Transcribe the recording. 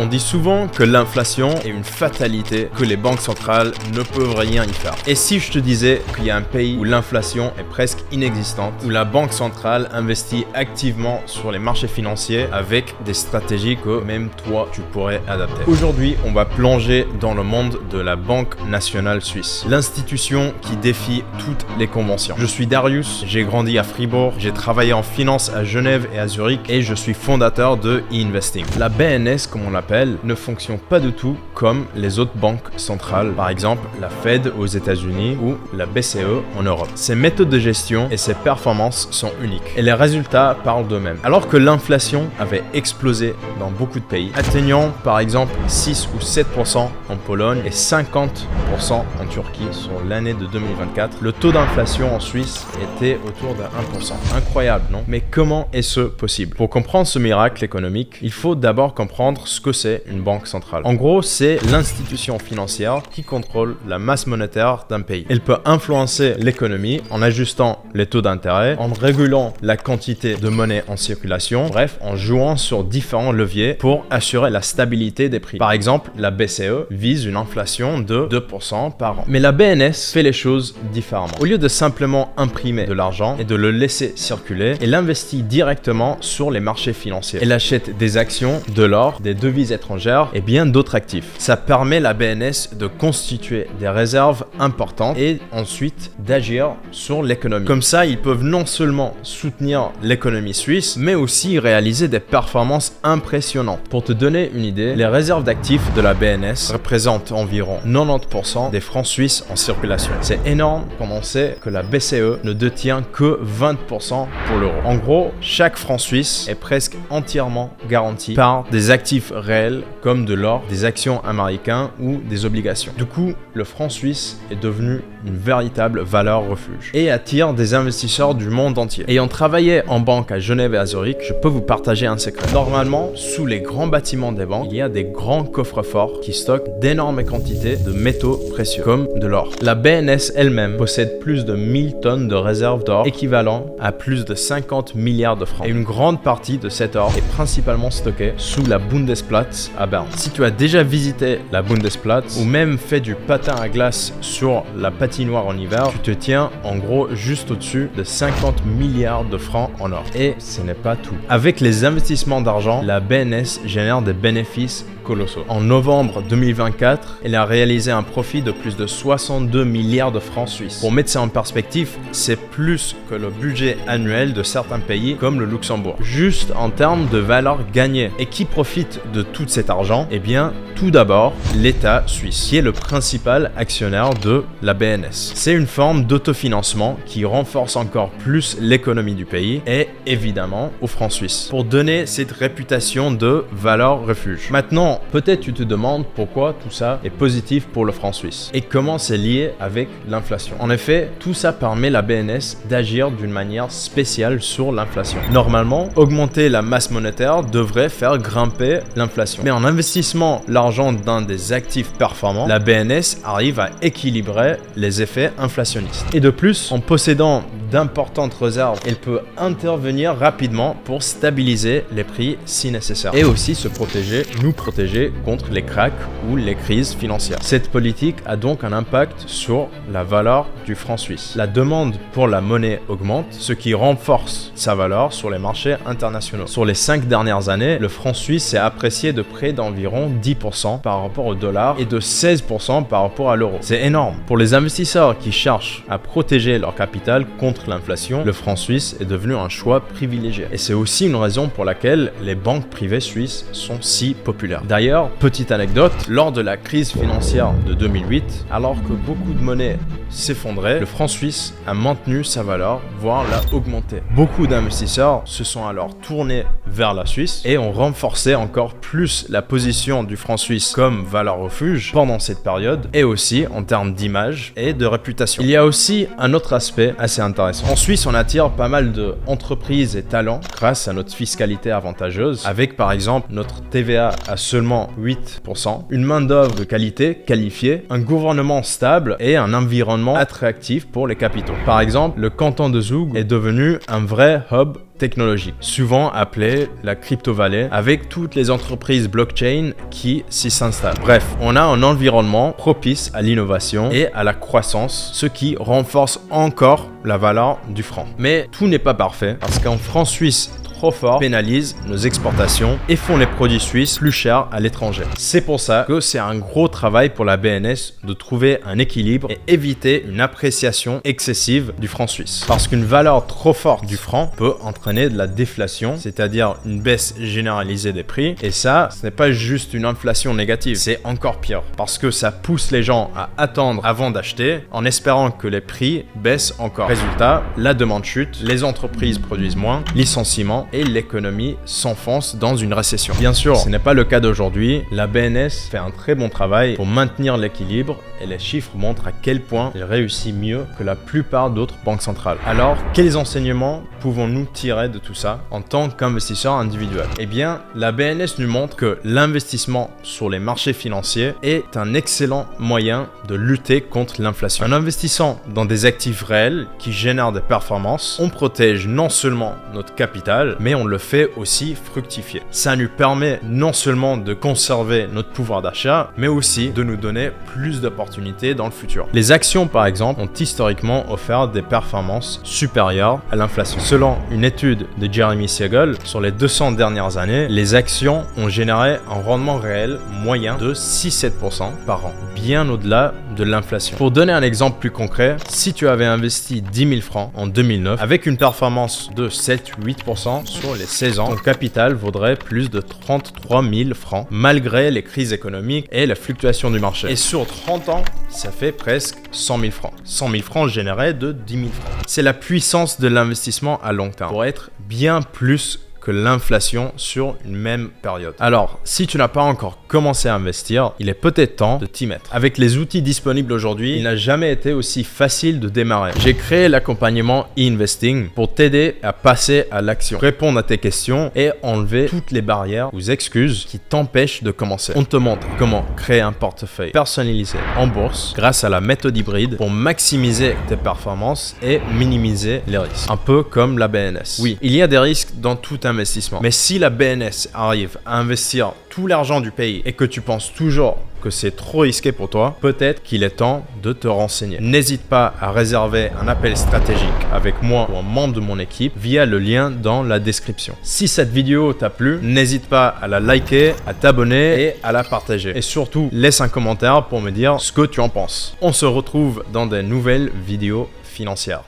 On dit souvent que l'inflation est une fatalité, que les banques centrales ne peuvent rien y faire. Et si je te disais qu'il y a un pays où l'inflation est presque inexistante, où la banque centrale investit activement sur les marchés financiers avec des stratégies que même toi tu pourrais adapter. Aujourd'hui, on va plonger dans le monde de la Banque nationale suisse, l'institution qui défie toutes les conventions. Je suis Darius, j'ai grandi à Fribourg, j'ai travaillé en finance à Genève et à Zurich et je suis fondateur de e-investing. La BNS, comme on l'appelle, ne fonctionne pas du tout comme les autres banques centrales, par exemple la Fed aux États-Unis ou la BCE en Europe. Ses méthodes de gestion et ses performances sont uniques et les résultats parlent d'eux-mêmes. Alors que l'inflation avait explosé dans beaucoup de pays, atteignant par exemple 6 ou 7% en Pologne et 50% en Turquie sur l'année de 2024, le taux d'inflation en Suisse était autour de 1%. Incroyable, non? Mais comment est-ce possible? Pour comprendre ce miracle économique, il faut d'abord comprendre ce que c'est une banque centrale. En gros, c'est l'institution financière qui contrôle la masse monétaire d'un pays. Elle peut influencer l'économie en ajustant les taux d'intérêt, en régulant la quantité de monnaie en circulation, bref, en jouant sur différents leviers pour assurer la stabilité des prix. Par exemple, la BCE vise une inflation de 2% par an. Mais la BNS fait les choses différemment. Au lieu de simplement imprimer de l'argent et de le laisser circuler, elle investit directement sur les marchés financiers. Elle achète des actions, de l'or, des devises étrangères et bien d'autres actifs. Ça permet à la BNS de constituer des réserves importantes et ensuite d'agir sur l'économie. Comme ça, ils peuvent non seulement soutenir l'économie suisse, mais aussi réaliser des performances impressionnantes. Pour te donner une idée, les réserves d'actifs de la BNS représentent environ 90% des francs suisses en circulation. C'est énorme quand on sait que la BCE ne détient que 20% pour l'euro. En gros, chaque franc suisse est presque entièrement garanti par des actifs réels comme de l'or, des actions américaines ou des obligations. Du coup, le franc suisse est devenu une véritable valeur refuge et attire des investisseurs du monde entier. Ayant travaillé en banque à Genève et à Zurich, je peux vous partager un secret. Normalement, sous les grands bâtiments des banques, il y a des grands coffres-forts qui stockent d'énormes quantités de métaux précieux, comme de l'or. La BNS elle-même possède plus de 1000 tonnes de réserves d'or, équivalent à plus de 50 milliards de francs. Et une grande partie de cet or est principalement stocké sous la Bundesplatz à Berne. Si tu as déjà visité la Bundesplatz ou même fait du patin à glace sur la patinoire en hiver, tu te tiens en gros juste au-dessus de 50 milliards de francs en or. Et ce n'est pas tout. Avec les investissements d'argent, la BNS génère des bénéfices colossaux. En novembre 2024, elle a réalisé un profit de plus de 62 milliards de francs suisses. Pour mettre ça en perspective, c'est plus que le budget annuel de certains pays comme le Luxembourg. Juste en termes de valeur gagnée. Et qui profite de tout cet argent? Eh bien, tout d'abord, l'État suisse, qui est le principal actionnaire de la BNS. C'est une forme d'autofinancement qui renforce encore plus l'économie du pays et évidemment aux francs suisses pour donner cette réputation de valeur refuge. Maintenant, peut-être tu te demandes pourquoi tout ça est positif pour le franc suisse et comment c'est lié avec l'inflation. En effet, tout ça permet à la BNS d'agir d'une manière spéciale sur l'inflation. Normalement, augmenter la masse monétaire devrait faire grimper l'inflation. Mais en investissant l'argent dans des actifs performants, la BNS arrive à équilibrer les effets inflationnistes. Et de plus, en possédant d'importantes réserves, elle peut intervenir rapidement pour stabiliser les prix si nécessaire et aussi nous protéger contre les cracks ou les crises financières. Cette politique a donc un impact sur la valeur du franc suisse. La demande pour la monnaie augmente, ce qui renforce sa valeur sur les marchés internationaux. Sur les 5 dernières années, le franc suisse s'est apprécié de près d'environ 10% par rapport au dollar et de 16% par rapport à l'euro. C'est énorme. Pour les investisseurs qui cherchent à protéger leur capital contre l'inflation, le franc suisse est devenu un choix privilégié. Et c'est aussi une raison pour laquelle les banques privées suisses sont si populaires. D'ailleurs, petite anecdote, lors de la crise financière de 2008, alors que beaucoup de monnaies s'effondraient, le franc suisse a maintenu sa valeur, voire l'a augmenté. Beaucoup d'investisseurs se sont alors tournés vers la Suisse et ont renforcé encore plus la position du franc suisse comme valeur refuge pendant cette période et aussi en termes d'image et de réputation. Il y a aussi un autre aspect assez intéressant. En Suisse, on attire pas mal d'entreprises et talents grâce à notre fiscalité avantageuse avec par exemple notre TVA à seulement 8%, une main-d'œuvre de qualité qualifiée, un gouvernement stable et un environnement attractif pour les capitaux. Par exemple, le canton de Zug est devenu un vrai hub technologique, souvent appelée la crypto-vallée, avec toutes les entreprises blockchain qui s'y s'installent. Bref, on a un environnement propice à l'innovation et à la croissance, ce qui renforce encore la valeur du franc. Mais tout n'est pas parfait, parce qu'un franc suisse trop fort pénalise nos exportations et font les produits suisses plus chers à l'étranger. C'est pour ça que c'est un gros travail pour la BNS de trouver un équilibre et éviter une appréciation excessive du franc suisse. Parce qu'une valeur trop forte du franc peut entraîner de la déflation, c'est-à-dire une baisse généralisée des prix. Et ça, ce n'est pas juste une inflation négative, c'est encore pire. Parce que ça pousse les gens à attendre avant d'acheter en espérant que les prix baissent encore. Résultat, la demande chute, les entreprises produisent moins, licenciements, et l'économie s'enfonce dans une récession. Bien sûr, ce n'est pas le cas d'aujourd'hui. La BNS fait un très bon travail pour maintenir l'équilibre et les chiffres montrent à quel point elle réussit mieux que la plupart d'autres banques centrales. Alors, quels enseignements pouvons-nous tirer de tout ça en tant qu'investisseur individuel? Eh bien, la BNS nous montre que l'investissement sur les marchés financiers est un excellent moyen de lutter contre l'inflation. En investissant dans des actifs réels qui génèrent des performances, on protège non seulement notre capital, mais on le fait aussi fructifier. Ça nous permet non seulement de conserver notre pouvoir d'achat, mais aussi de nous donner plus d'opportunités dans le futur. Les actions, par exemple, ont historiquement offert des performances supérieures à l'inflation. Selon une étude de Jeremy Siegel, sur les 200 dernières années, les actions ont généré un rendement réel moyen de 6-7% par an, bien au-delà de l'inflation. Pour donner un exemple plus concret, si tu avais investi 10 000 francs en 2009, avec une performance de 7-8% sur les 16 ans, ton capital vaudrait plus de 33 000 francs, malgré les crises économiques et la fluctuation du marché. Et sur 30 ans, ça fait presque 100 000 francs. 100 000 francs générés de 10 000 francs. C'est la puissance de l'investissement à long terme, pour être bien plus que l'inflation sur une même période. Alors, si tu n'as pas encore commencé à investir, il est peut-être temps de t'y mettre. Avec les outils disponibles aujourd'hui, il n'a jamais été aussi facile de démarrer. J'ai créé l'accompagnement e-investing pour t'aider à passer à l'action, répondre à tes questions et enlever toutes les barrières ou excuses qui t'empêchent de commencer. On te montre comment créer un portefeuille personnalisé en bourse grâce à la méthode hybride pour maximiser tes performances et minimiser les risques. Un peu comme la BNS. Oui, il y a des risques dans tout investissement. Mais si la BNS arrive à investir tout l'argent du pays et que tu penses toujours que c'est trop risqué pour toi, peut-être qu'il est temps de te renseigner. N'hésite pas à réserver un appel stratégique avec moi ou un membre de mon équipe via le lien dans la description. Si cette vidéo t'a plu, n'hésite pas à la liker, à t'abonner et à la partager. Et surtout, laisse un commentaire pour me dire ce que tu en penses. On se retrouve dans des nouvelles vidéos financières.